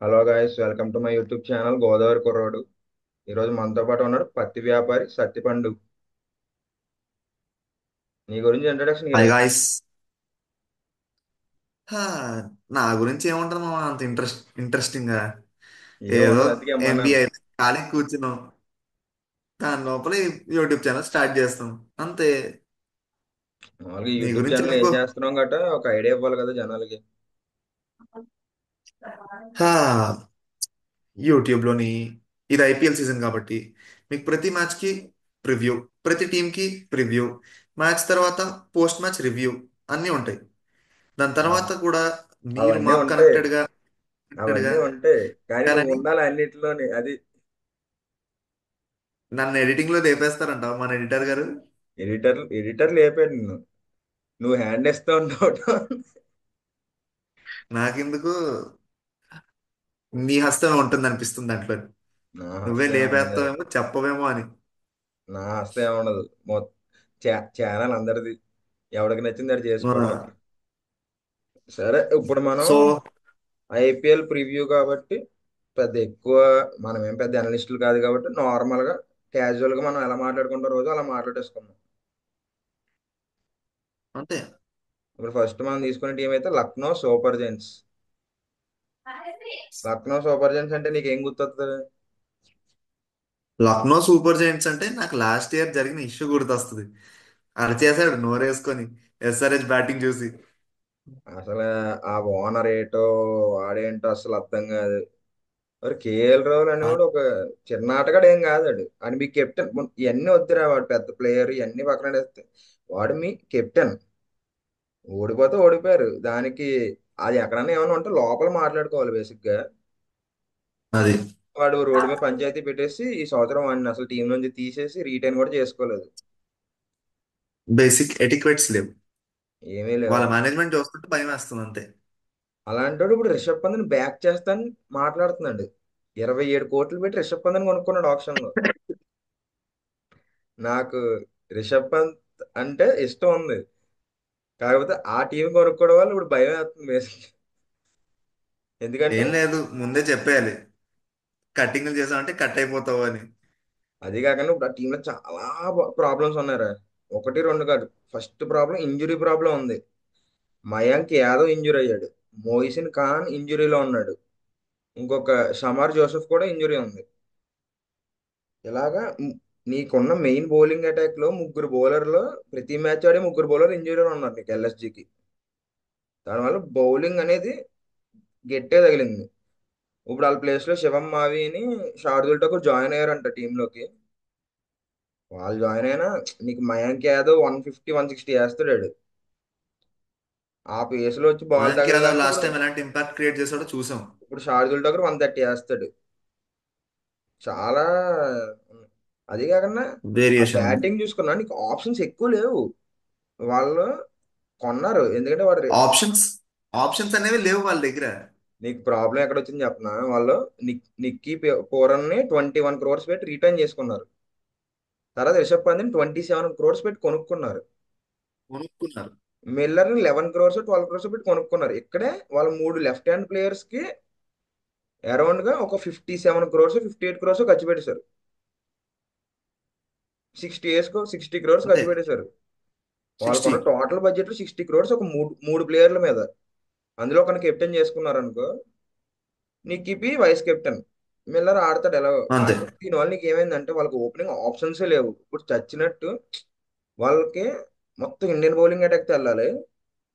Hello guys, welcome to my YouTube channel Godavari కుర్రోడు. ఈరోజు మనతో పాటు ఉన్నాడు పత్తి వ్యాపారి సత్తిపండు. నీ గురించి ఇంట్రడక్షన్ హాయ్ ఇరా. గాయ్స్. హా, నా గురించి ఏముంటుంది మామ, అంత ఇంట్రెస్టింగ్ గా ఏదో ఏదో ఉన్నది అందుకే ఇమ్మన్నాను. ఎంబీఏ ఖాళీ కూర్చున్నాం. దాని లోపల యూట్యూబ్ ఛానల్ స్టార్ట్ చేస్తాం అంతే. మామూలుగా నీ యూట్యూబ్ గురించి ఛానల్ ఏం ఎందుకు? చేస్తున్నాం గట్రా ఒక ఐడియా ఇవ్వాలి కదా జనాలకి. హా, యూట్యూబ్ లోని ఇది ఐపీఎల్ సీజన్ కాబట్టి మీకు ప్రతి మ్యాచ్ కి ప్రివ్యూ, ప్రతి టీం కి ప్రివ్యూ, మ్యాచ్ తర్వాత పోస్ట్ మ్యాచ్ రివ్యూ అన్నీ ఉంటాయి. దాని ఆ, తర్వాత కూడా మీరు అవన్నీ మాకు ఉంటాయి, కనెక్టెడ్ గా అవన్నీ ఉంటాయి. కానీ నువ్వు ఉంటారని ఉండాలి అన్నిటిలోని. అది నన్ను ఎడిటింగ్ లో లేపేస్తారంట మన ఎడిటర్ గారు. ఎడిటర్ లేపాడు నిన్ను. నువ్వు హ్యాండ్ ఇస్తూ ఉంటావు. నాకెందుకు, నీ హస్తం ఉంటుంది అనిపిస్తుంది దాంట్లో. నా నువ్వే హస్తం ఏముండదు. లేపేస్తావేమో చెప్పవేమో అని. నా హస్తం ఏముండదు. ఛానల్ అందరిది. ఎవరికి నచ్చింది అది చేసుకోవడమే. ఆ, సరే, ఇప్పుడు మనం సో ఐపీఎల్ ప్రివ్యూ కాబట్టి పెద్ద ఎక్కువ మనం ఏం పెద్ద అనలిస్టులు కాదు కాబట్టి నార్మల్గా క్యాజువల్గా మనం ఎలా మాట్లాడుకుంటాం రోజు అలా మాట్లాడేసుకుందాం. అంతే. ఇప్పుడు ఫస్ట్ మనం తీసుకునే టీం అయితే Lucknow super Giants. Lucknow super Giants అంటే నీకు ఏం గుర్తొస్తుంది? లక్నో సూపర్ జైంట్స్ అంటే నాకు లాస్ట్ ఇయర్ జరిగిన ఇష్యూ గుర్తొస్తుంది. అరిచేసాడు నోరేసుకొని ఎస్ఆర్హెచ్ బ్యాటింగ్ చూసి. అసలు ఆ ఓనర్ ఏటో వాడేంటో అసలు అర్థం కాదు. మరి కేఎల్ రాహుల్ అని ఆ, కూడా ఒక చిన్న ఆటగాడు ఏం కాదాడు అని మీ కెప్టెన్. ఇవన్నీ వద్దురా, వాడు పెద్ద ప్లేయర్ ఇవన్నీ పక్కన పడేస్తే వాడు మీ కెప్టెన్. ఓడిపోతే ఓడిపోయారు దానికి. అది ఎక్కడన్నా ఏమైనా ఉంటే లోపల మాట్లాడుకోవాలి బేసిక్ గా. అది వాడు రోడ్డు మీద పంచాయతీ పెట్టేసి ఈ సంవత్సరం వాడిని అసలు టీం నుంచి తీసేసి రీటైన్ కూడా చేసుకోలేదు. బేసిక్ ఎటిక్వెట్స్ లేవు. ఏమీ లేవు. వాళ్ళ మేనేజ్మెంట్ చూస్తుంటే భయం వేస్తుంది అంతే. అలాంటోడు ఇప్పుడు రిషబ్ పంత్ని బ్యాక్ చేస్తాను మాట్లాడుతున్నాడు. 27 కోట్లు పెట్టి రిషబ్ పంత్ని కొనుక్కున్నాడు ఆప్షన్ లో. నాకు రిషబ్ పంత్ అంటే ఇష్టం ఉంది, కాకపోతే ఆ టీం కొనుక్కోవడం వల్ల ఇప్పుడు భయం వేస్తుంది బేసిక్. ఎందుకంటే ఏం లేదు, ముందే చెప్పేయాలి. కట్టింగ్లు చేసామంటే కట్ అయిపోతావు అని. అది కాకుండా ఇప్పుడు ఆ టీంలో చాలా ప్రాబ్లమ్స్ ఉన్నారా. ఒకటి రెండు కాదు. ఫస్ట్ ప్రాబ్లం ఇంజురీ ప్రాబ్లం ఉంది. మయాంక్ యాదవ్ ఇంజూర్ అయ్యాడు. మోయిసిన్ ఖాన్ ఇంజురీలో ఉన్నాడు. ఇంకొక షమార్ జోసెఫ్ కూడా ఇంజురీ ఉంది. ఇలాగా నీకున్న మెయిన్ బౌలింగ్ అటాక్ లో ముగ్గురు బౌలర్లు, ప్రతి మ్యాచ్ ఆడే ముగ్గురు బౌలర్ ఇంజురీలో ఉన్నారు నీకు ఎల్ఎస్జికి. దానివల్ల బౌలింగ్ అనేది గట్టే తగిలింది. ఇప్పుడు వాళ్ళ ప్లేస్ లో శివం మావిని, శార్దుల్ ఠాకూర్ జాయిన్ అయ్యారంట టీంలోకి. వాళ్ళు జాయిన్ అయినా నీకు మయాంక్ యాదవ్ 150 160 వేస్తాడు. ఆ పేస్ లో వచ్చి బాల్ మయాంక్ యాదవ్ తగలాలంటే లాస్ట్ ఇప్పుడు టైం ఎలాంటి ఇంపాక్ట్ క్రియేట్ చేశాడో చూసాం. ఇప్పుడు శార్దుల్ ఠాకూర్ 130 వేస్తాడు. చాలా అది కాకుండా ఆ వేరియేషన్ ఉంది. బ్యాటింగ్ చూసుకున్నా నీకు ఆప్షన్స్ ఎక్కువ లేవు. వాళ్ళు కొన్నారు ఎందుకంటే ఆప్షన్స్ ఆప్షన్స్ అనేవి లేవు వాళ్ళ దగ్గర. నీకు ప్రాబ్లం ఎక్కడ వచ్చింది చెప్పనా. వాళ్ళు నిక్కీ పూరన్ని 21 crores పెట్టి రిటర్న్ చేసుకున్నారు. తర్వాత రిషబ్ పంత్ని 27 crores పెట్టి కొనుక్కున్నారు. కొనుక్కున్నారు. మిల్లర్ని 11 crores 12 crores పెట్టి కొనుక్కున్నారు. ఇక్కడే వాళ్ళు మూడు లెఫ్ట్ హ్యాండ్ ప్లేయర్స్ కి అరౌండ్ గా ఒక 57 crores 58 crores ఖర్చు పెట్టేశారు. 60 crores అంతే. ఖర్చు పెట్టేశారు. 60. వాళ్ళకున్న టోటల్ బడ్జెట్ 60 crores ఒక మూడు మూడు ప్లేయర్ల మీద. అందులో ఒకరిని కెప్టెన్ చేసుకున్నారు అనుకో. నిక్కీపి వైస్ కెప్టెన్. మిల్లర్ ఆడతాడు ఎలా అంతే. ఆడతాడు. దీనివల్ల నీకు ఏమైందంటే వాళ్ళకి ఓపెనింగ్ ఆప్షన్సే లేవు ఇప్పుడు చచ్చినట్టు. వాళ్ళకి మొత్తం ఇండియన్ బౌలింగ్ అటాక్ వెళ్ళాలి.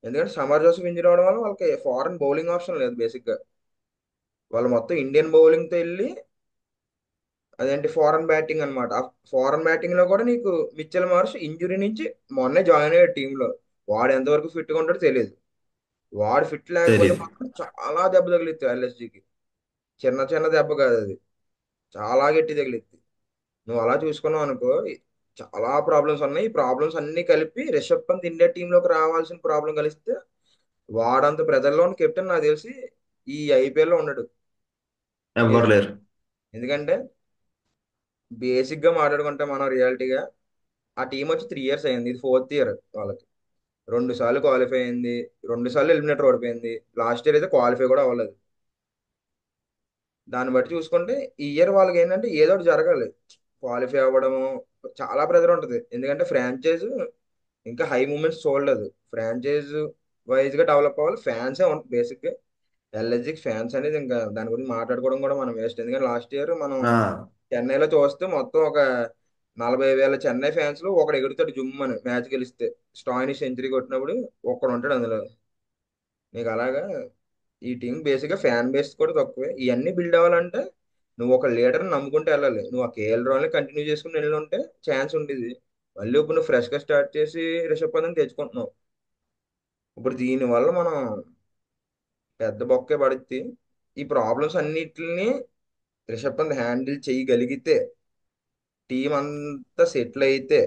ఎందుకంటే సమర్ జోసెఫ్ ఇంజరీ అవడం వల్ల వాళ్ళకి ఫారెన్ బౌలింగ్ ఆప్షన్ లేదు బేసిక్ గా. వాళ్ళు మొత్తం ఇండియన్ బౌలింగ్ తో వెళ్ళి అదేంటి ఫారెన్ బ్యాటింగ్ అన్నమాట. ఆ ఫారెన్ బ్యాటింగ్ లో కూడా నీకు మిచ్చెల్ మార్ష్ ఇంజురీ నుంచి మొన్నే జాయిన్ అయ్యాడు టీమ్ లో. వాడు ఎంతవరకు ఫిట్ గా ఉంటాడో తెలియదు. వాడు ఫిట్ లేకపోతే తెలియదు. మాత్రం చాలా దెబ్బ తగిలిద్ది ఎల్ఎస్జికి. చిన్న చిన్న దెబ్బ కాదు అది, చాలా గట్టి తగిలిద్ది. నువ్వు అలా చూసుకున్నావు అనుకో, చాలా ప్రాబ్లమ్స్ ఉన్నాయి. ఈ ప్రాబ్లమ్స్ అన్ని కలిపి రిషబ్ పంత్ ఇండియా టీంలోకి రావాల్సిన ప్రాబ్లం కలిస్తే వాడంత ప్రజల్లోని కెప్టెన్ నాకు తెలిసి ఈ ఐపీఎల్ లో ఉండడు. ఎవ్వరు లేదు. లేరు. ఎందుకంటే బేసిక్ గా మాట్లాడుకుంటే మనం రియాలిటీగా ఆ టీం వచ్చి 3 years అయింది. ఇది 4th year వాళ్ళకి. 2 సార్లు క్వాలిఫై అయింది, 2 సార్లు ఎలిమినేటర్ ఓడిపోయింది. లాస్ట్ ఇయర్ అయితే క్వాలిఫై కూడా అవ్వలేదు. దాన్ని బట్టి చూసుకుంటే ఈ ఇయర్ వాళ్ళకి ఏంటంటే ఏదో ఒకటి జరగాలి. క్వాలిఫై అవ్వడము చాలా ప్రెజర్ ఉంటుంది. ఎందుకంటే ఫ్రాంచైజ్ ఇంకా హై మూమెంట్స్ చూడలేదు. ఫ్రాంచైజ్ వైజ్ గా డెవలప్ అవ్వాలి. ఫ్యాన్సే ఉంటాయి బేసిక్. ఎల్ఎస్జికి ఫ్యాన్స్ అనేది ఇంకా దాని గురించి మాట్లాడుకోవడం కూడా మనం వేస్ట్. ఎందుకంటే లాస్ట్ ఇయర్ మనం ఆ, చెన్నైలో చూస్తే మొత్తం ఒక 40,000 చెన్నై ఫ్యాన్స్ లో ఒకడు ఎగురుతాడు జుమ్ అని మ్యాచ్ గెలిస్తే. స్టాయిని సెంచరీ కొట్టినప్పుడు ఒక్కడు ఉంటాడు అందులో. నీకు అలాగా ఈ టీం బేసిక్ గా ఫ్యాన్ బేస్ కూడా తక్కువే. ఇవన్నీ బిల్డ్ అవ్వాలంటే నువ్వు ఒక లీడర్ నమ్ముకుంటే వెళ్ళాలి. నువ్వు ఆ కేఎల్ రావుని కంటిన్యూ చేసుకుని వెళ్ళి ఉంటే ఛాన్స్ ఉండేది. మళ్ళీ ఇప్పుడు నువ్వు ఫ్రెష్ గా స్టార్ట్ చేసి రిషబ్ పంత్ని తెచ్చుకుంటున్నావు. ఇప్పుడు దీని వల్ల మనం పెద్ద బొక్కే పడుద్ది. ఈ ప్రాబ్లమ్స్ అన్నిటిని రిషబ్ పంత్ హ్యాండిల్ చేయగలిగితే, టీం అంతా సెటిల్ అయితే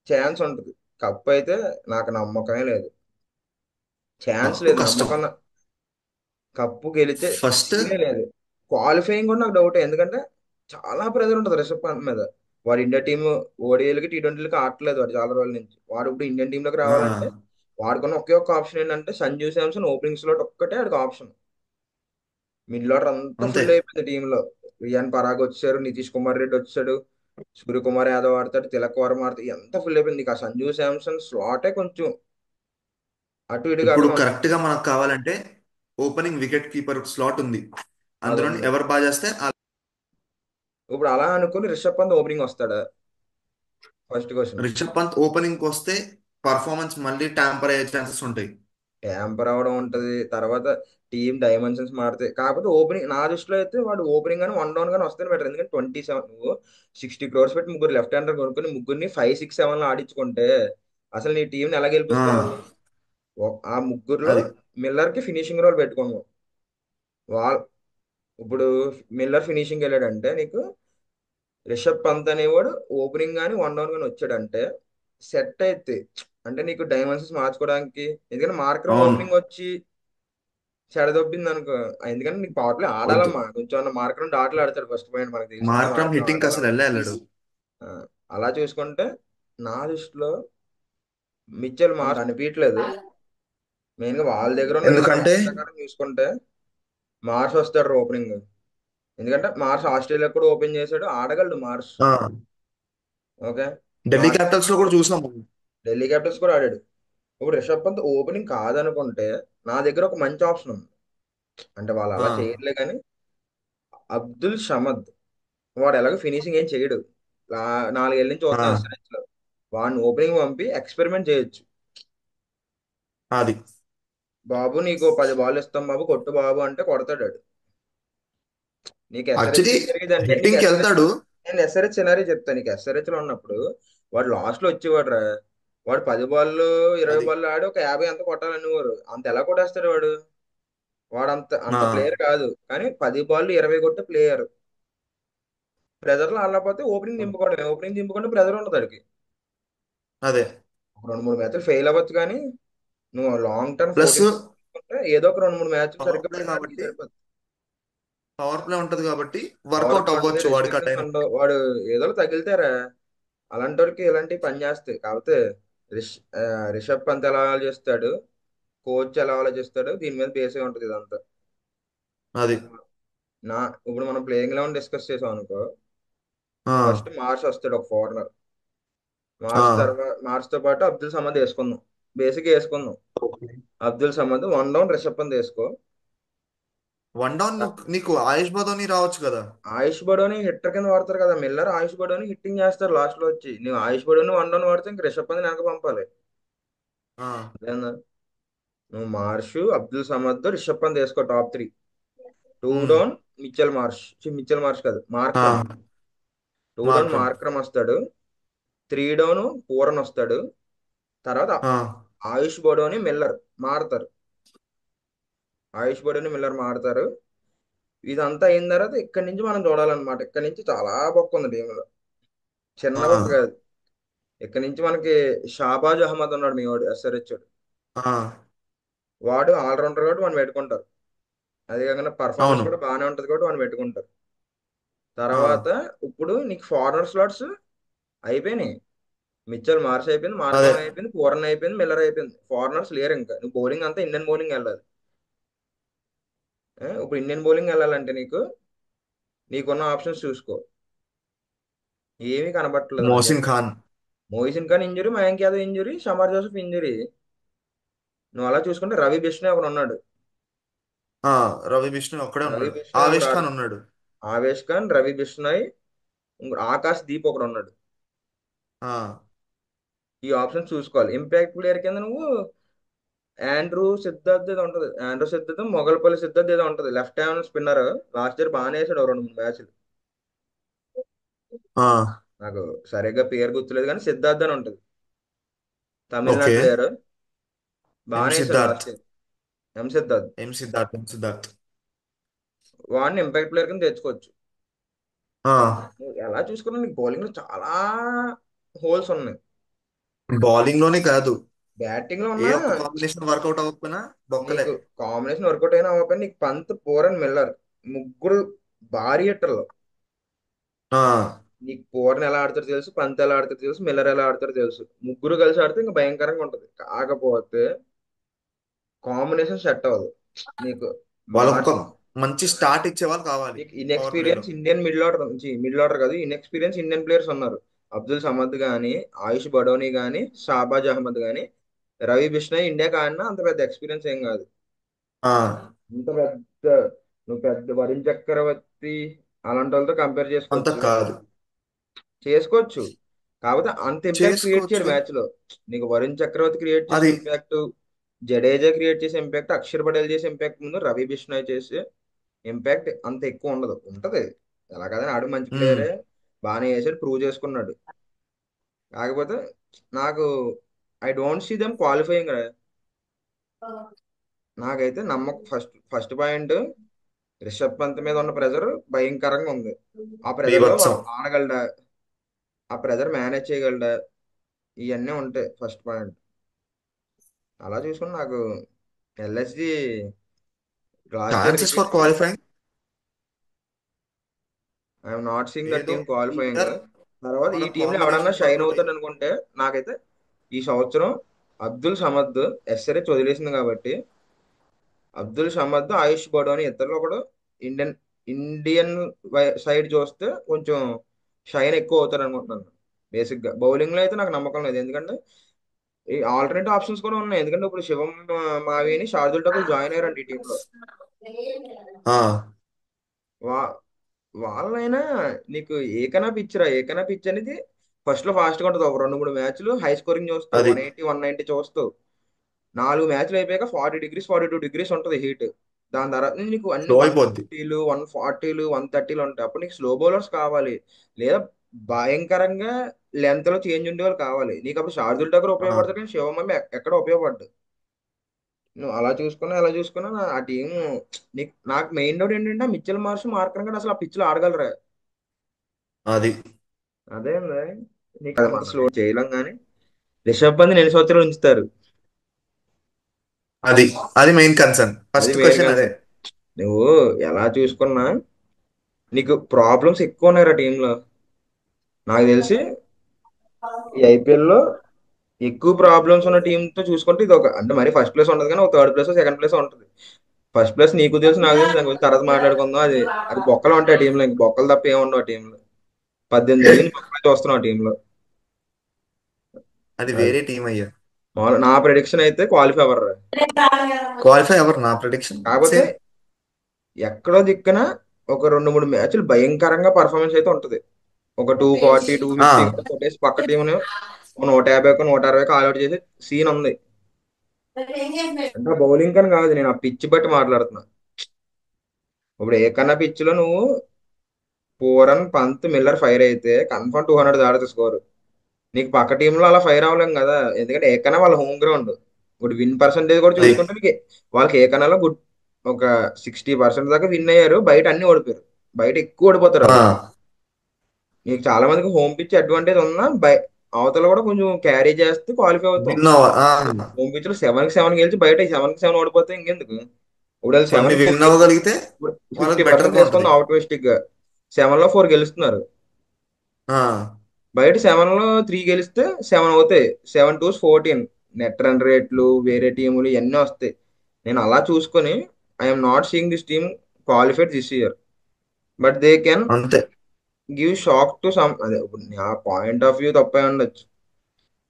ఛాన్స్ ఉంటుంది. కప్ అయితే నాకు నమ్మకమే లేదు. ఛాన్స్ కప్పు లేదు, కష్టం. నమ్మకం. కప్పు గెలిచే ఫస్ట్ సీనే లేదు. క్వాలిఫైయింగ్ కూడా నాకు డౌట్. ఎందుకంటే చాలా ప్రెజర్ ఉంటుంది రిషబ్ పంత్ మీద. వాడు ఇండియా టీమ్ ఓడిఐలకి టీ20లకి ఆడట్లేదు వాడు చాలా రోజుల నుంచి. వాడు ఇప్పుడు ఇండియన్ టీంలోకి రావాలంటే వాడుకున్న ఒకే ఒక్క ఆప్షన్ ఏంటంటే సంజు శాంసన్ ఓపెనింగ్ స్లాట్ ఒక్కటే ఆడికి ఆప్షన్. మిడ్ ఆర్డర్ అంతా అంతే. ఫుల్ అయిపోయింది టీంలో. రియాన్ పరాగ్ వచ్చారు, నితీష్ కుమార్ రెడ్డి వచ్చాడు, సూర్యకుమార్ యాదవ్ ఆడతాడు, తిలక్ వర్మ ఆడతాడు. ఎంత ఫుల్ అయిపోయింది. ఇక ఆ సంజు శాంసన్ స్లాటే కొంచెం అటు ఇటుగా ఇప్పుడు అడుగు ఉంది. కరెక్ట్ గా మనకు కావాలంటే ఓపెనింగ్ వికెట్ కీపర్ స్లాట్ ఉంది. అది అందులో ఉంది. ఎవరు బాగా చేస్తే ఇప్పుడు అలా అనుకుని రిషబ్ పంత్ ఓపెనింగ్ వస్తాడా? First question. Rishabh Pant opening కి వస్తే పర్ఫార్మెన్స్ మళ్ళీ ట్యాంపర్ అయ్యే ఛాన్సెస్ ఉంటాయి. ట్యాంపర్ అవడం ఉంటది. తర్వాత టీమ్ డైమెన్షన్స్ మారుతాయి. కాకపోతే ఓపెనింగ్ నా దృష్టిలో అయితే వాడు ఓపెనింగ్ కానీ వన్ డౌన్ కానీ వస్తే బెటర్. ఎందుకంటే 27 నువ్వు 60 crores పెట్టి ముగ్గురు లెఫ్ట్ హ్యాండర్ కొనుక్కొని ముగ్గురిని 5, 6, 7 లో ఆడించుకుంటే అసలు నీ టీంని ఎలా ఆ, గెలిపిస్తావు? ఆ ముగ్గురులో అది మిల్లర్ కి ఫినిషింగ్ రోల్ పెట్టుకున్నావు. వాళ్ళ ఇప్పుడు మిల్లర్ ఫినిషింగ్ వెళ్ళాడంటే నీకు రిషబ్ పంత్ అనేవాడు ఓపెనింగ్ కానీ వన్ డౌన్ కానీ వచ్చాడంటే సెట్ అయితే, అంటే నీకు డైమెన్షన్స్ మార్చుకోవడానికి. ఎందుకంటే మార్క్రమ్ అవును. ఓపెనింగ్ వచ్చి చెడదొబ్బింది అనుకో. ఎందుకంటే నీకు పవర్ ప్లే వద్దు. ఆడాలమ్మా. కొంచెం అన్న మార్క్రమ్ డాట్లు ఆడతాడు ఫస్ట్ పాయింట్ మనకు తెలిసిందే. మార్క్రమ్ మార్క్రమ్ హిట్టింగ్ అసలు ఆడాలని. వెళ్ళాడు. ఆ, అలా చూసుకుంటే నా దృష్టిలో మిచ్చెల్ మార్ష్ అనిపించట్లేదు. మెయిన్ గా వాళ్ళ దగ్గర ఉన్న ఎందుకంటే ఇన్ఫర్మేషన్ ప్రకారం చూసుకుంటే మార్ష్ వస్తాడు ఓపెనింగ్. ఎందుకంటే మార్ష్ ఆస్ట్రేలియా కూడా ఓపెన్ చేశాడు, ఆడగలడు మార్ష్. ఆ, ఓకే. ఢిల్లీ మార్ష్ క్యాపిటల్స్ లో కూడా చూసాం. ఢిల్లీ క్యాపిటల్స్ కూడా ఆడాడు. ఇప్పుడు రిషబ్ పంత్ ఓపెనింగ్ కాదనుకుంటే నా దగ్గర ఒక మంచి ఆప్షన్ ఉంది. అంటే వాళ్ళు ఆ, అలా చేయట్లే కానీ అబ్దుల్ షమద్. వాడు ఎలాగో ఫినిషింగ్ ఏం చేయడు. 4 ఏళ్ళ నుంచి ఆ, చూస్తాం ఎస్ఆర్హెచ్ లో. వాడిని ఓపెనింగ్ పంపి ఎక్స్పెరిమెంట్ చేయొచ్చు. అది బాబు నీకు 10 బాల్ ఇస్తాం బాబు కొట్టు బాబు అంటే కొడతాడు వాడు. నీకు ఎస్ఆర్హెచ్ యాక్చువల్లీ ఏం జరిగిందంటే నీకు హిట్టింగ్ కి ఎస్ఆర్హెచ్ వెళ్తాడు. నేను ఎస్ఆర్హెచ్ సినారీ చెప్తాను. నీకు ఎస్ఆర్హెచ్ లో ఉన్నప్పుడు వాడు లాస్ట్ లో వచ్చేవాడు రా. వాడు 10 బాళ్ళు 20 అది బాళ్ళు ఆడి ఒక 50 ఎంత కొట్టాలనేవారు. అంత ఎలా కొట్టేస్తాడు వాడు? వాడు అంత ఆ, అంత ప్లేయర్ కాదు. కానీ 10 బాళ్ళు 20 కొట్టే ప్లేయర్. ప్రెజర్ లో ఆడలేకపోతే ఓపెనింగ్ దింపుకోవడమే. ఓపెనింగ్ దింపుకుంటే ప్రెజర్ ఉండదు వాడికి. అదే. ఒక 2, 3 మ్యాచ్లు ఫెయిల్ అవ్వచ్చు కానీ నువ్వు లాంగ్ టర్మ్ ప్లస్ 14 తీసుకుంటే ఏదో ఒక 2, 3 మ్యాచ్లు పవర్ సరిగ్గా ప్లే పెడితే నీకు కాబట్టి సరిపోతుంది. పవర్ ప్లే ఉంటది కాబట్టి పవర్ వర్కౌట్ ప్లే ఉంటుంది, అవ్వచ్చు వాడికి ఆ రెస్ట్రిక్షన్స్ టైం. ఉండవు. వాడు ఏదో తగిలితేరా అలాంటి వాడికి ఇలాంటివి పని చేస్తాయి. కాకపోతే రిష్ ఆ, రిషబ్ పంత్ ఎలా ఆలోచిస్తాడు, కోచ్ ఎలా ఆలోచిస్తాడు, దీని మీద బేస్ అయి ఉంటుంది ఇదంతా. అది. నా ఇప్పుడు మనం ప్లేయింగ్ లెవెన్ డిస్కస్ చేసాం అనుకో. ఆ, ఫస్ట్ మార్చ్ వస్తాడు ఒక ఫారినర్. ఆ, మార్చ్ తర్వాత మార్చ్ తో పాటు అబ్దుల్ సమద్ వేసుకుందాం. బేసిక్ వేసుకుందాం. అబ్దుల్ సమద్ వన్ డౌన్ రిషబ్ పంత్ వేసుకో. వన్ డౌన్ నీకు ఆయుష్ బదోని రావచ్చు కదా. ఆయుష్ బడోని హిట్టర్ కింద వాడతారు కదా. మిల్లర్ ఆయుష్ బడోని హిట్టింగ్ చేస్తారు లాస్ట్ లో వచ్చి. నువ్వు ఆయుష్ బడోని వన్ డౌన్ వాడితే ఇంక రిషబ్ పంత్ వెనక పంపాలి. ఆ, అదేనా? నువ్వు మార్ష్, అబ్దుల్ సమద్, రిషబ్ పంత్ వేసుకో top 3. Two um, down Mitchell Marsh. Mitchell Marsh కాదు, ఆ, Markram. Two down Markram. Markram వస్తాడు. 3 డౌన్ పూరన్ వస్తాడు. తర్వాత ఆ, ఆయుష్ బడోని మిల్లర్ మారుతారు. ఆయుష్ బడోని మిల్లర్ మారుతారు. ఇదంతా అయిన తర్వాత ఇక్కడి నుంచి మనం చూడాలన్నమాట. ఇక్కడి నుంచి చాలా బొక్క ఉంది టీంలో. చిన్న ఆ, బొక్క కాదు. ఇక్కడ నుంచి మనకి షాబాజ్ అహ్మద్ ఉన్నాడు, మీ వాడు ఎస్ఆర్హెచ్ వాడు. ఆ, వాడు ఆల్రౌండర్ కాబట్టి వాడిని పెట్టుకుంటారు. అదే కాకుండా పర్ఫార్మెన్స్ అవును. కూడా బాగానే ఉంటుంది కాబట్టి వాడిని పెట్టుకుంటారు. ఆ, తర్వాత ఇప్పుడు నీకు ఫార్నర్ స్లాట్స్ అయిపోయినాయి. మిచ్చల్ మార్ష్ అయిపోయింది, అదే. మార్క్రమ్ అయిపోయింది, పూరన్ అయిపోయింది, మిల్లర్ అయిపోయింది. ఫారినర్స్ లేరు ఇంకా. నువ్వు బౌలింగ్ అంతా ఇండియన్ బౌలింగ్ వెళ్ళాలి. ఇప్పుడు ఇండియన్ బౌలింగ్ వెళ్ళాలంటే నీకు నీకున్న ఆప్షన్స్ చూసుకో. ఏమీ కనబట్టలేదు మోసిన్ నాకైతే. Khan. Mohsin Khan injury, Mayank Yadav injury, Shamar Joseph injury. నువ్వు అలా చూసుకుంటే రవి బిష్ణోయ్ ఒకడు ఉన్నాడు. ఆ, రవి బిష్ణు ఒక్కడే రవి ఉన్నాడు. బిష్ణోయ్ ఒకడు ఆవేష్ ఖాన్ ఉన్నాడు. ఆవేష్ ఖాన్, రవి బిష్ణోయ్, ఆకాష్ దీప్ ఒకడు ఉన్నాడు. ఆ, ఈ ఆప్షన్ చూసుకోవాలి. ఇంపాక్ట్ ప్లేయర్ కింద నువ్వు ఆండ్రూ సిద్ధార్థ్ ఏదో ఉంటది. ఆండ్రూ సిద్ధార్థ్, మొగల్పల్లి సిద్ధార్థ్ ఏదో ఉంటది. Left hand spinner. Last year బాగానే వేసాడు ఓ 2 3 మ్యాచ్లు. ఆ, నాకు సరిగ్గా పేరు గుర్తులేదు కానీ సిద్ధార్థ్ అని ఉంటది. తమిళనాడు ఓకే. ప్లేయర్. ఎం బాగానే వేసాడు Siddharth. Last year. M Siddharth. M Siddharth. వాడిని ఇంపాక్ట్ ప్లేయర్ కింద తెచ్చుకోవచ్చు. ఆ, నువ్వు ఎలా చూసుకున్నా నీకు బౌలింగ్ లో చాలా హోల్స్ ఉన్నాయి. బౌలింగ్ లోనే కాదు, బ్యాటింగ్ లో ఏ ఉన్నా ఒక్క కాంబినేషన్ వర్కౌట్ అవ్వకపోయినా బొక్కలే. నీకు కాంబినేషన్ వర్కౌట్ అయినా అవ్వకపోయినా నీకు పంత్, పోరన్, మిల్లర్ ముగ్గురు భారీ హిట్టర్లు. ఆ, నీకు పోరన్ ఎలా ఆడతారో తెలుసు, పంత్ ఎలా ఆడతారో తెలుసు, మిల్లర్ ఎలా ఆడతారో తెలుసు. ముగ్గురు కలిసి ఆడితే ఇంకా భయంకరంగా ఉంటది. కాకపోతే కాంబినేషన్ సెట్ అవ్వదు నీకు. వాళ్ళకు ఒక మార్చ్ మంచి స్టార్ట్ ఇచ్చే వాళ్ళు కావాలి నీకు పవర్ ప్లేలో. ఇన్ఎక్స్పీరియన్స్ ఇండియన్ మిడిల్ ఆర్డర్ నుంచి, మిడిల్ ఆర్డర్ కాదు, ఇన్ఎక్స్పీరియన్స్ ఇండియన్ ప్లేయర్స్ ఉన్నారు. అబ్దుల్ సమద్ గానీ, ఆయుష్ బడోని గానీ, షాబాజ్ అహ్మద్ గానీ, రవి బిష్ణయ్ ఇండియాకి ఆడినా అంత పెద్ద ఎక్స్పీరియన్స్ ఏం కాదు. ఆ, ఇంత పెద్ద నువ్వు పెద్ద వరుణ్ చక్రవర్తి అలాంటి వాళ్ళతో కంపేర్ అంత చేసుకోవచ్చు. కాదు. చేసుకోవచ్చు. కాకపోతే అంత ఇంపాక్ట్ క్రియేట్ చేయడు చేసుకోవచ్చు. మ్యాచ్ లో. నీకు వరుణ్ చక్రవర్తి క్రియేట్ చేసే అది ఇంపాక్ట్, జడేజా క్రియేట్ చేసే ఇంపాక్ట్, అక్షర్ పటేల్ చేసే ఇంపాక్ట్ ముందు రవి బిష్ణోయ్ చేసే ఇంపాక్ట్ అంత ఎక్కువ ఉండదు. ఉంటది, ఎలా కదా, ఆడు మంచి ఉమ్, ప్లేయరే, బాగానే చేసాడు, ప్రూవ్ చేసుకున్నాడు. కాకపోతే నాకు I don't see them qualifying. నాకైతే నమ్మకం, first first point, Rishabh Pant మీద ఉన్న ప్రెజర్ భయంకరంగా ఉంది. ఆ ప్రెజర్ లో బీభత్సం. వాడు ఆడగలడా, ఆ ప్రెజర్ మేనేజ్ చేయగలడా, ఇవన్నీ ఉంటాయి ఫస్ట్ పాయింట్. అలా చూసుకుని నాకు LSG last year chances for repeat. Qualifying I'm not seeing that ఏదో టీమ్ క్వాలిఫైయింగ్. ఇద్దరు తర్వాత ఈ మన టీంలో ఎవడన్నా కాంబినేషన్ షైన్ వర్కౌట్ అవుతాడు అయితే. అనుకుంటే నాకైతే ఈ సంవత్సరం అబ్దుల్ సమద్, ఎస్ఆర్హెచ్ వదిలేసింది కాబట్టి అబ్దుల్ సమద్, ఆయుష్ బడోని ఇద్దరు ఒకడు ఇండియన్ ఇండియన్ సైడ్ చూస్తే కొంచెం షైన్ ఎక్కువ అవుతారు అనుకుంటున్నాను. బేసిక్ గా బౌలింగ్ లో అయితే నాకు నమ్మకం లేదు. ఎందుకంటే ఈ ఆల్టర్నేటివ్ ఆప్షన్స్ కూడా ఉన్నాయి. ఎందుకంటే ఇప్పుడు శివం మావిని, షార్దుల్ ఠాకూర్ జాయిన్ అయ్యారండి ఈ టీంలో. ఆ, వా వాళ్ళైనా నీకు ఏకనా పిచ్చరా, ఏకనా పిచ్ అనేది ఫస్ట్ లో ఫాస్ట్ గా ఉంటుంది. ఒక 2 3 మ్యాచ్లు హై స్కోరింగ్ చూస్తావు, అది 180 190 చూస్తావు. 4 మ్యాచ్లు అయిపోయాక 40 డిగ్రీస్ 42 డిగ్రీస్ ఉంటుంది హీట్. దాని తర్వాత నీకు అన్ని స్లో వన్ అయిపోద్ది. ఫిఫ్టీలు 140లు 130లు ఉంటాయి. అప్పుడు నీకు స్లో బౌలర్స్ కావాలి, లేదా భయంకరంగా లెంత్ లో చేంజ్ ఉండే వాళ్ళు కావాలి. నీకు అప్పుడు షార్దుల్ ఠాకూర్ ఆ, ఉపయోగపడతాడు కానీ శివమమ్మి ఎక్కడ ఉపయోగపడ్డు. నువ్వు అలా చూసుకున్నా ఎలా చూసుకున్నా ఆ టీం నీకు, నాకు మెయిన్ డౌట్ ఏంటంటే మిచ్చల్ మార్ష్, మార్కరం కూడా అసలు ఆ పిచ్చిలో ఆడగలరా. అది అదే ఉంది. నీకు అది అంత మన స్లో చేయలేం కానీ రిషబ్ పంత్ ఎన్ని సంవత్సరాలు ఉంచుతారు. అది అది మెయిన్ కన్సర్న్. అది ఫస్ట్ మెయిన్ క్వశ్చన్ అదే. కన్సర్న్. నువ్వు ఎలా చూసుకున్నా నీకు ప్రాబ్లమ్స్ ఎక్కువ ఉన్నాయి ఆ టీంలో. నాకు తెలిసి ఈ ఐపీఎల్ లో ఎక్కువ ప్రాబ్లమ్స్ ఉన్న టీమ్ తో చూసుకుంటే ఇది ఒక, అంటే మరి ఫస్ట్ ప్లేస్ ఉండదు కానీ ఒక థర్డ్ ప్లేస్ సెకండ్ ప్లేస్ ఉంటుంది. ఫస్ట్ ప్లేస్ నీకు తెలుసు, నాకు తెలుసు, దాని గురించి తర్వాత మాట్లాడుకుందాం. అది అది బొక్కలు ఉంటాయి ఆ టీంలో, ఇంక బొక్కలు తప్ప ఏముండవు ఆ టీంలో. 18 ఏళ్ళ నుంచి బొక్కలు చూస్తున్నాం ఆ టీంలో. అది అది వేరే టీం అయ్యా. మామూలు నా ప్రిడిక్షన్ అయితే క్వాలిఫై అవ్వరు. క్వాలిఫై ఎవరు నా ప్రొడిక్షన్ కాకపోతే సేమ్. ఎక్కడో దిక్కున ఒక 2 3 మ్యాచ్లు భయంకరంగా పర్ఫార్మెన్స్ అయితే ఉంటది. ఒక 240 ఆ, 250 కూడా కొట్టేసి పక్క టీంని 150 160 ఆల్అౌట్ చేసే సీన్ ఉంది. అంటే బౌలింగ్ అని కాదు, నేను ఆ పిచ్ బట్టి మాట్లాడుతున్నా. ఇప్పుడు ఏకన్నా పిచ్ లో నువ్వు పూరన్, పంత్, మిల్లర్ ఫైర్ అయితే కన్ఫర్మ్ 200 దాడుతుంది స్కోర్. నీకు పక్క టీంలో అలా ఫైర్ అవ్వలేం కదా, ఎందుకంటే ఏకన్నా వాళ్ళ హోమ్ గ్రౌండ్. ఇప్పుడు విన్ పర్సంటేజ్ కూడా అది చూసుకుంటే నీకు వాళ్ళకి ఏకన్నాలో గుడ్ ఒక 60% దాకా విన్ అయ్యారు. బయట అన్ని ఓడిపోయారు. బయట ఎక్కువ ఓడిపోతారు ఆ, వాళ్ళు. నీకు చాలా మందికి హోమ్ పిచ్ అడ్వాంటేజ్ ఉన్నా అవతల కూడా కొంచెం క్యారీ చేస్తే క్వాలిఫై అవుతాం. విన్ హోమ్ పిచ్ లో 7-7 గెలిచి బయట 7-7 ఓడిపోతే ఇంకెందుకు. ఇప్పుడు అది కొన్ని 7-4 విన్ అవ్వగలిగితే వాళ్ళకి 50% బెటర్గా ఉంటది. తీసుకుందాం ఆప్టిమిస్టిక్ గా. 7లో 4 గెలుస్తున్నారు. ఆ, బయట 7లో 3 గెలిస్తే 7 అవుతాయి. 7 2 14 నెట్ రన్ రేట్లు, వేరే టీములు ఇవన్నీ వస్తాయి. నేను అలా చూసుకొని I'm not seeing this team qualified this year. But they can అంతే. గివ్ షాక్ టు సమ్, అదే ఇప్పుడు నా పాయింట్ ఆఫ్ వ్యూ తప్పే ఉండొచ్చు.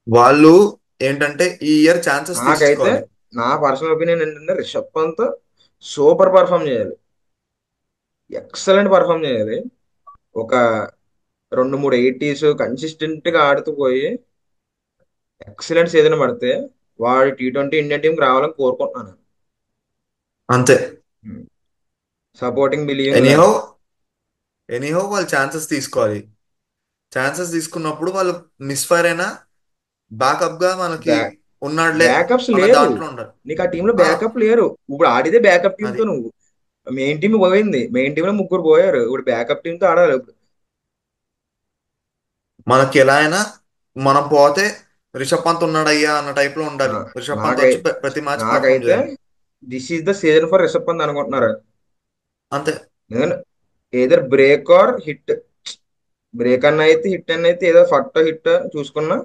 వాళ్ళు ఏంటంటే ఈ ఇయర్ ఛాన్సెస్ నాకైతే తీసుకోవాలి. నా పర్సనల్ ఒపీనియన్ ఏంటంటే రిషబ్ పంత్ సూపర్ పర్ఫామ్ చేయాలి, ఎక్సలెంట్ పర్ఫామ్ చేయాలి. ఒక 2 3 80s కన్సిస్టెంట్ గా ఆడుతూ పోయి ఎక్సలెంట్ సీజన్ పడితే వాడు T20 ఇండియన్ టీంకి రావాలని కోరుకుంటున్నాను. అంతే. Supporting believing anyhow that. Anyhow వాళ్ళు ఛాన్సెస్ తీసుకోవాలి. ఛాన్సెస్ తీసుకున్నప్పుడు వాళ్ళు మిస్ఫైర్ అయినా బ్యాకప్ గా మనకి బ్యాక్ ఉన్నాడులే బ్యాకప్స్ అన్న లేరు, దాంట్లో ఉండాలి. నీకు ఆ టీంలో ఆ, బ్యాకప్ లేరు. ఇప్పుడు ఆడితే బ్యాకప్ టీంతో అది నువ్వు, మెయిన్ టీం పోయింది, మెయిన్ టీంలో ముగ్గురు పోయారు, ఇప్పుడు బ్యాకప్ టీంతో ఆడాలి ఇప్పుడు. మనకి ఎలా అయినా మనం పోతే రిషబ్ పంత్ ఉన్నాడయ్యా అన్న టైప్ లో ఆ, ఉండాలి. రిషబ్ పంత్ నాకై వచ్చి ప్రతి మ్యాచ్ పర్ఫామ్ నాకైతే చేయాలి. This is the season for Rishabh Pant అనుకుంటున్నారు. అంతే. ఎందుకంటే either break or hit, break అన్న అయితే హిట్ అన్న అయితే ఏదో ఫట్ హిట్ చూసుకున్నా,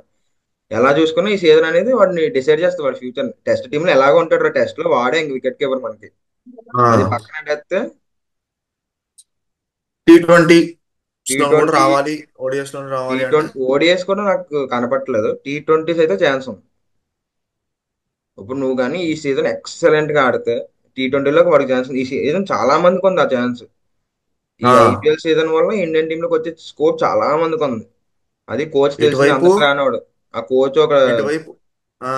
ఎలా చూసుకున్నా ఈ సీజన్ అనేది వాడిని డిసైడ్ చేస్తుంది వాడి ఫ్యూచర్. టెస్ట్ టీమ్ లో ఎలాగ ఉంటాడు, టెస్ట్ లో వాడే ఇంక వికెట్ కీపర్ మనకి. ఆ, అది పక్కన పెడితే T20 టీ లో కూడా ట్వంటీ రావాలి, ఓడిఎస్ లో టీ రావాలి అంటే ట్వంటీ ఓడిఎస్ కూడా నాకు కనపట్లేదు, T20s అయితే ఛాన్స్ ఉంది. ఇప్పుడు నువ్వు కానీ ఈ సీజన్ ఎక్సలెంట్ గా ఆడితే T20లోకి వాడికి ఛాన్స్ ఉంది. ఈ సీజన్ చాలా మందికి ఉంది ఆ ఛాన్స్. ఈ ఆ, ఐపీఎల్ సీజన్ వల్ల ఇండియన్ టీమ్ లోకి వచ్చే స్కోప్ చాలా మందికి ఉంది. అది కోచ్ తెలిసింది, ఇటువైపు అందరికి రానివాడు. ఆ కోచ్ ఒక ఇటువైపు ఆ,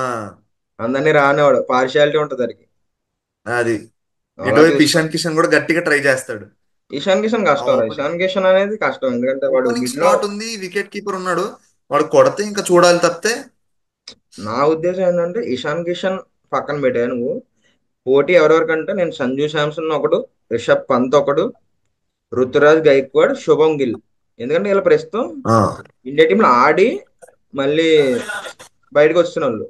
అందరినీ రానివాడు, పార్షియాలిటీ ఉంటుంది దానికి. అది అలా ఇటువైపు చూసుకొని ఇషాన్ కిషన్ కూడా గట్టిగా ట్రై చేస్తాడు. ఇషాన్ కిషన్ ఆ కష్టం రా, ఓపెనింగ్ ఇషాన్ కిషన్ అనేది కష్టం, ఎందుకంటే వాడు ఓపెనింగ్ మిడ్ లో. స్లాట్ ఉంది, వికెట్ కీపర్ ఉన్నాడు. వాడు కొడితే ఇంకా చూడాలి తప్పితే. నా ఉద్దేశం ఏంటంటే ఇషాన్ కిషన్ పక్కన పెట్టా నువ్వు, పోటీ ఎవరెవరికంటే నేను సంజు శాంసన్ ఒకడు, రిషబ్ పంత్ ఒకడు, రుతురాజ్ గైక్వాడ్, శుభం గిల్. ఎందుకంటే వీళ్ళ ప్రస్తుతం ఆ, ఇండియా టీంలో ఆడి మళ్ళీ బయటకు వస్తున్న వాళ్ళు.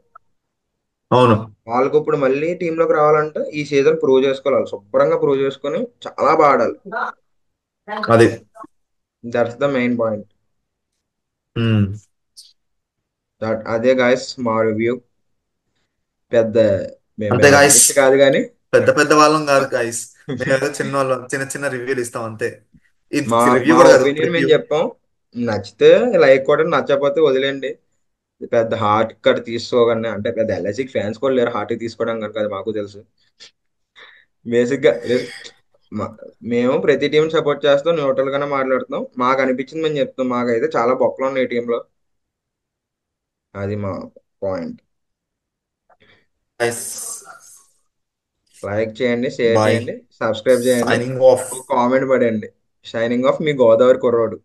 అవును. వాళ్ళకు ఇప్పుడు మళ్ళీ టీంలోకి రావాలంటే ఈ సీజన్ ప్రూవ్ చేసుకోవాలి, వాళ్ళు శుభ్రంగా ప్రూవ్ చేసుకొని చాలా బాగా ఆడాలి. అది. That's the main point. Um. That అదే గాయస్ మా రివ్యూ. పెద్ద మేము అంతే పెద్ద గాయస్. అనలిస్ట్ కాదు కానీ పెద్ద పెద్ద వాళ్ళం కాదు గాయస్. మేమేదో చిన్న వాళ్ళం, చిన్న చిన్న రివ్యూలు ఇస్తాం అంతే. మా ఇది రివ్యూ మా కూడా కాదు, ఒపీనియన్ మేము ప్రివ్యూ. చెప్పాం. నచ్చితే లైక్ కూడా, నచ్చకపోతే వదిలేండి. పెద్ద హార్ట్ కట్ తీసుకోగానే, అంటే పెద్ద ఎల్ఐసి ఫ్యాన్స్ కూడా లేరు హార్ట్ తీసుకోవడం కనుక, అది మాకు తెలుసు. బేసిక్ గా మా- మేము ప్రతి టీం సపోర్ట్ చేస్తాం, న్యూట్రల్ గానే మాట్లాడుతాం, మాకు అనిపించింది మేము చెప్తాం. మాకైతే చాలా బొక్కలు ఉన్నాయి టీంలో, అది మా పాయింట్. గైస్, లైక్ చేయండి, షేర్ బాయ్. చేయండి, సబ్స్క్రైబ్ చేయండి, సైనింగ్ ఆఫ్. ఒక కామెంట్ పడండి. షైనింగ్ ఆఫ్ మీ గోదావరి కుర్రోడు.